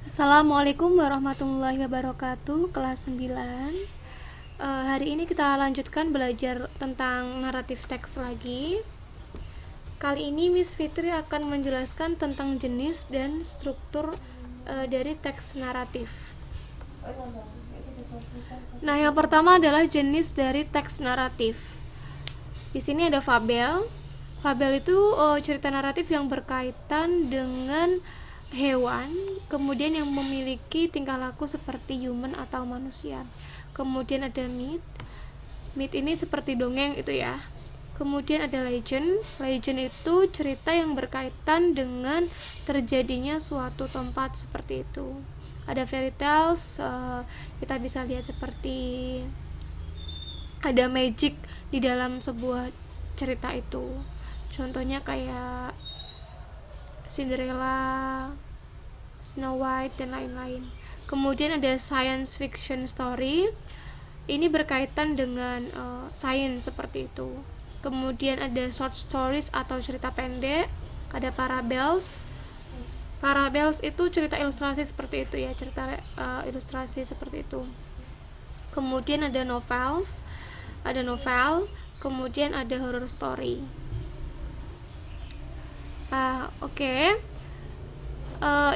Assalamualaikum warahmatullahi wabarakatuh, kelas 9. Hari ini kita lanjutkan belajar tentang naratif teks lagi. Kali ini Miss Fitri akan menjelaskan tentang jenis dan struktur dari teks naratif. Nah, yang pertama adalah jenis dari teks naratif. Di sini ada fabel. Fabel itu cerita naratif yang berkaitan dengan hewan, kemudian yang memiliki tingkah laku seperti human atau manusia. Kemudian ada myth. Myth ini seperti dongeng itu ya. Kemudian ada legend. Legend itu cerita yang berkaitan dengan terjadinya suatu tempat seperti itu. Ada fairy tales, kita bisa lihat seperti ada magic di dalam sebuah cerita itu. Contohnya kayak Cinderella, Snow White, dan lain-lain. Kemudian ada science fiction story. Ini berkaitan dengan sains seperti itu. Kemudian ada short stories atau cerita pendek. Ada parables. Parables itu cerita ilustrasi seperti itu ya, cerita ilustrasi seperti itu. Kemudian ada novels. Ada novel. Kemudian ada horror story. Oke.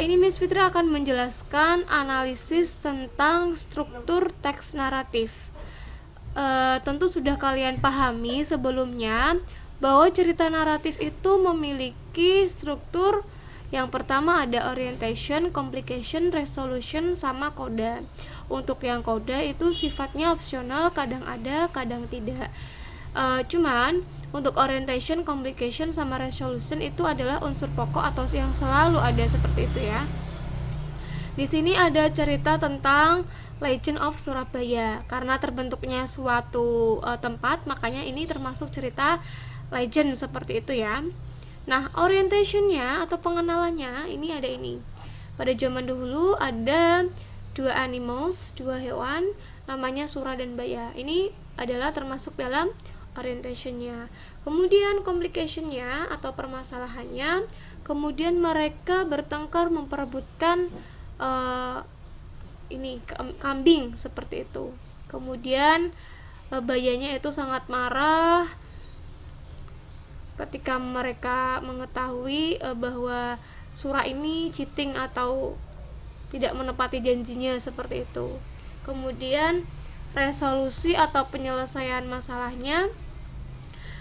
Ini Miss Fitri akan menjelaskan analisis tentang struktur teks naratif. Tentu sudah kalian pahami sebelumnya bahwa cerita naratif itu memiliki struktur. Yang pertama ada orientation, complication, resolution, sama koda. Untuk yang koda itu sifatnya opsional, kadang ada, kadang tidak. Cuman untuk orientation, complication, sama resolution itu adalah unsur pokok atau yang selalu ada seperti itu ya. Di sini ada cerita tentang Legend of Surabaya. Karena terbentuknya suatu tempat, makanya ini termasuk cerita legend seperti itu ya. Nah, orientationnya atau pengenalannya ini ada ini. Pada zaman dahulu ada dua animals, dua hewan, namanya Sura dan Baya. Ini adalah termasuk dalam orientationnya. Kemudian complicationnya atau permasalahannya, kemudian mereka bertengkar memperebutkan kambing seperti itu. Kemudian Bayanya itu sangat marah ketika mereka mengetahui bahwa Sura ini cheating atau tidak menepati janjinya seperti itu. Kemudian resolusi atau penyelesaian masalahnya,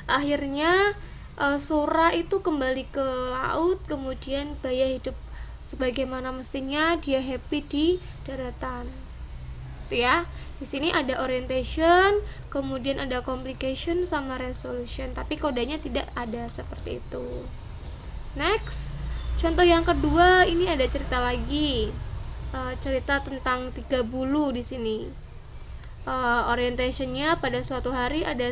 akhirnya Sura itu kembali ke laut, kemudian Baya hidup sebagaimana mestinya, dia happy di daratan. Itu ya. Di sini ada orientation, kemudian ada complication sama resolution, tapi kodenya tidak ada seperti itu. Next, contoh yang kedua ini ada cerita lagi, cerita tentang 3 bulu di sini. Orientationnya pada suatu hari ada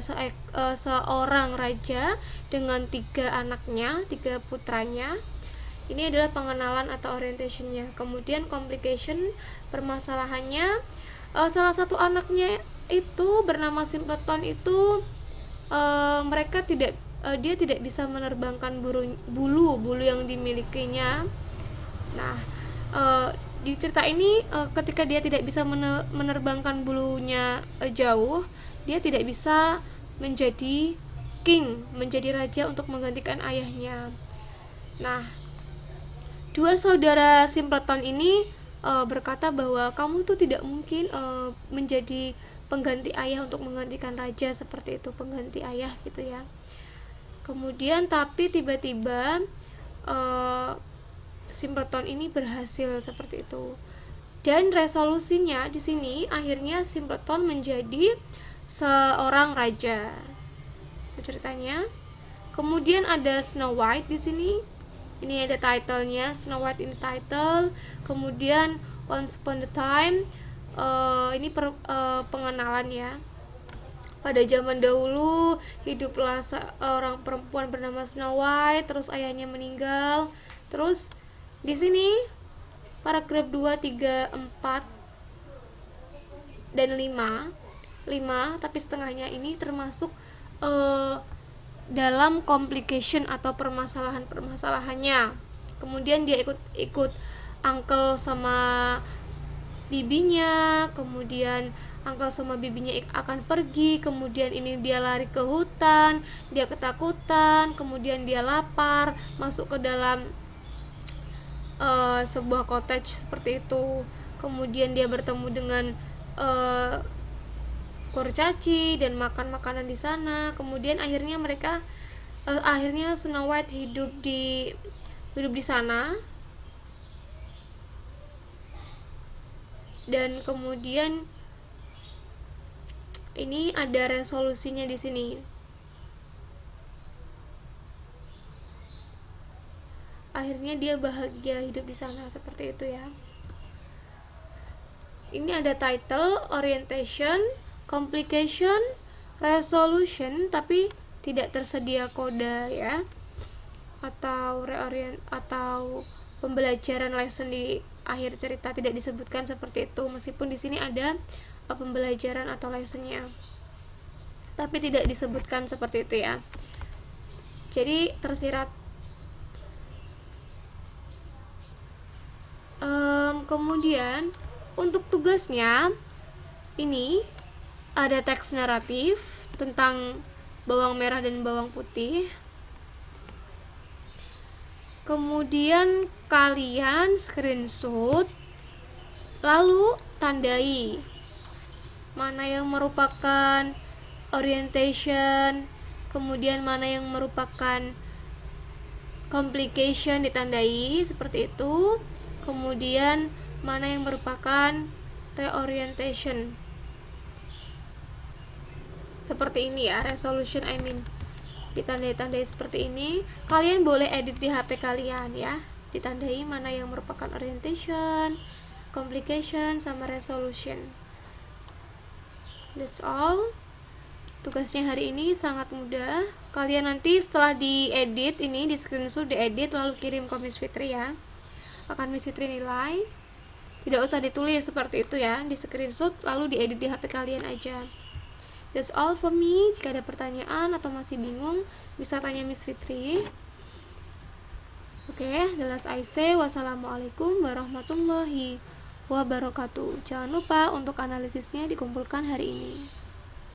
seorang raja dengan 3 anaknya, 3 putranya. Ini adalah pengenalan atau orientationnya. Kemudian complication, permasalahannya, salah satu anaknya itu bernama Simpleton itu dia tidak bisa menerbangkan bulu yang dimilikinya. Nah, di cerita ini ketika dia tidak bisa menerbangkan bulunya jauh, dia tidak bisa menjadi king, menjadi raja untuk menggantikan ayahnya. Nah, dua saudara Simpleton ini berkata bahwa kamu tuh tidak mungkin menjadi pengganti ayah untuk menggantikan raja seperti itu, pengganti ayah gitu ya. Kemudian tapi tiba-tiba Simpleton ini berhasil seperti itu. Dan resolusinya di sini akhirnya Simpleton menjadi seorang raja. Itu ceritanya. Kemudian ada Snow White di sini. Ini ada titlenya, Snow White ini title. Kemudian Once Upon a Time, ini pengenalan ya. Pada zaman dahulu hiduplah seorang perempuan bernama Snow White, terus ayahnya meninggal. Terus di sini paragraf 2, 3, 4 dan 5 tapi setengahnya ini termasuk dalam complication atau permasalahannya. Kemudian dia ikut uncle sama bibinya, kemudian uncle sama bibinya akan pergi, kemudian ini dia lari ke hutan, dia ketakutan, kemudian dia lapar, masuk ke dalam sebuah cottage seperti itu, kemudian dia bertemu dengan kurcaci dan makan makanan di sana, kemudian akhirnya Snow White hidup di sana, dan kemudian ini ada resolusinya di sini. Akhirnya dia bahagia hidup di sana seperti itu ya. Ini ada title, orientation, complication, resolution, tapi tidak tersedia kode ya, atau pembelajaran lesson di akhir cerita tidak disebutkan seperti itu, meskipun di sini ada pembelajaran atau lessonnya, tapi tidak disebutkan seperti itu ya. Jadi tersirat. Kemudian untuk tugasnya ini ada teks naratif tentang bawang merah dan bawang putih. Kemudian kalian screenshot, lalu tandai mana yang merupakan orientation, kemudian mana yang merupakan complication ditandai seperti itu, kemudian mana yang merupakan reorientation seperti ini ya, resolution ditandai-tandai seperti ini. Kalian boleh edit di HP kalian ya, ditandai mana yang merupakan orientation, complication, sama resolution. That's all. Tugasnya hari ini sangat mudah. Kalian nanti setelah diedit ini, di screenshot, diedit, lalu kirim ke Miss Fitri ya. Akan Miss Fitri nilai. Tidak usah ditulis seperti itu ya, di screenshot lalu diedit di HP kalian aja. That's all for me. Jika ada pertanyaan atau masih bingung, bisa tanya Miss Fitri. Oke, the last I say, wassalamualaikum warahmatullahi wabarakatuh. Jangan lupa untuk analisisnya dikumpulkan hari ini.